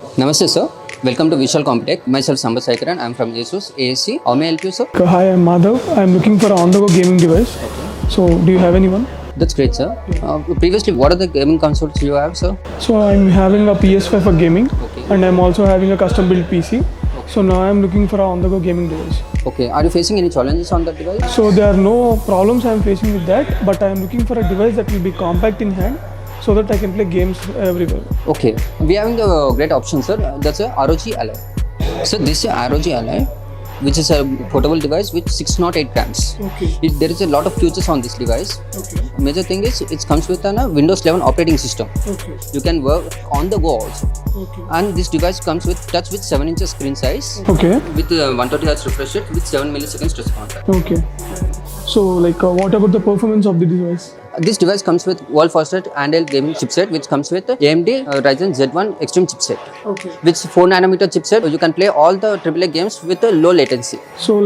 Namaste, sir. Welcome to VishalPeripherals. Myself, Sambasekaran. I'm from Asus, ASC. How may I help you, sir? Hi, I'm Madhav. I'm looking for an on-the-go gaming device. So, do you have anyone? That's great, sir. Previously, what are the gaming consoles you have, sir? So, I'm having a PS5 for gaming, Okay. and I'm also having a custom-built PC. So now I'm looking for an on-the-go gaming device. Okay. Are you facing any challenges on that device? So there are no problems I'm facing with that, but I'm looking for a device that will be compact in hand, so that I can play games everywhere. Okay. We are having a great option, sir. That's a ROG Ally. So this is ROG Ally, which is a portable device with 608 grams. Okay. There is a lot of features on this device. Okay. Major thing is it comes with a Windows 11 operating system. Okay. You can work on the go also. Okay. And this device comes with touch with 7 inches screen size. Okay. With 120 Hz refresh rate with 7 milliseconds touch contact. Okay. So what about the performance of the device? This device comes with world fastest handheld gaming chipset, which comes with AMD Ryzen Z1 Extreme chipset. Okay. With 4nm chipset, you can play all the AAA games with a low latency. So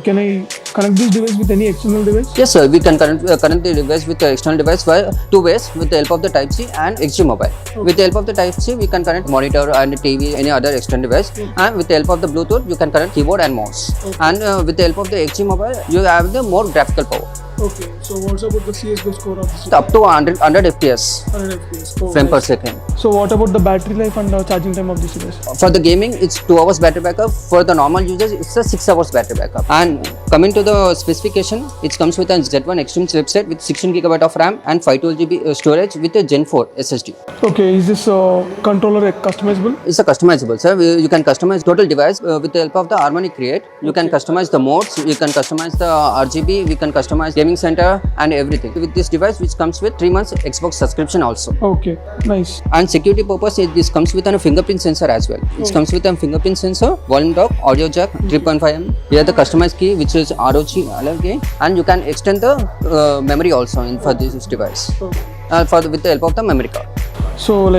can I connect this device with any external device? Yes, sir. We can connect the device with the external device via two ways, with the help of the Type-C and XG mobile. Okay. With the help of the Type-C, we can connect monitor and TV, any other external device. Okay. And with the help of the Bluetooth, you can connect keyboard and mouse. Okay. And with the help of the XG mobile, you have the more graphical power. Okay, so what's about the CSGO score of this? Up to 100 FPS. 100 FPS. Oh, frame nice. per second. So what about the battery life and charging time of this device? For the gaming, it's 2 hours battery backup. For the normal users, it's a 6 hours battery backup. And coming to the specification, it comes with a Z1 Extreme chipset with 16GB of RAM and 512GB storage with a Gen 4 SSD. Okay, is this controller customizable? It's a customizable, sir. You can customize total device with the help of the Harmony Create. You can customize the modes, you can customize the RGB, we can customize gaming center and everything. With this device, which comes with 3 months Xbox subscription also. Okay, nice. And security purpose, this comes with a fingerprint sensor as well. It comes with a fingerprint sensor, volume dock, audio jack, 3.5mm. Here the customized key, which is ROG Ally, and you can extend the memory also for this device. With the help of the memory card. So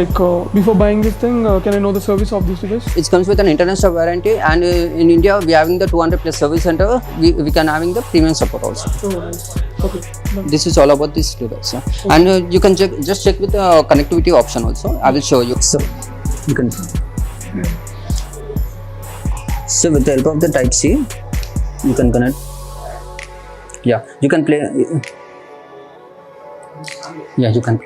before buying this thing, can I know the service of this device? It comes with an international warranty, and in India we are having the 200 plus service center. We can having the premium support also. Oh, nice. Okay. Done. This is all about this device. Okay. And you can just check with the connectivity option also. I will show you. So you can. So with the help of the Type-C, you can connect. Yeah, you can play. Yeah, you can.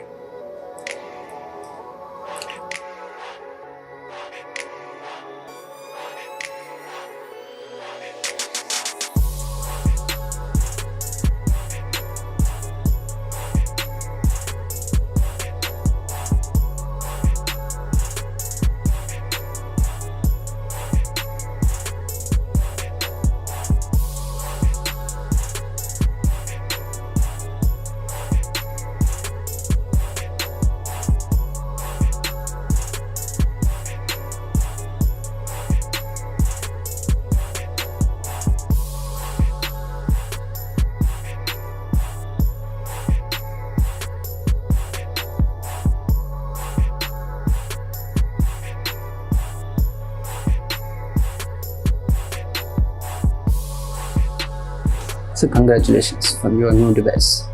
So congratulations for your new device.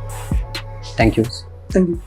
Thank you. Thank you.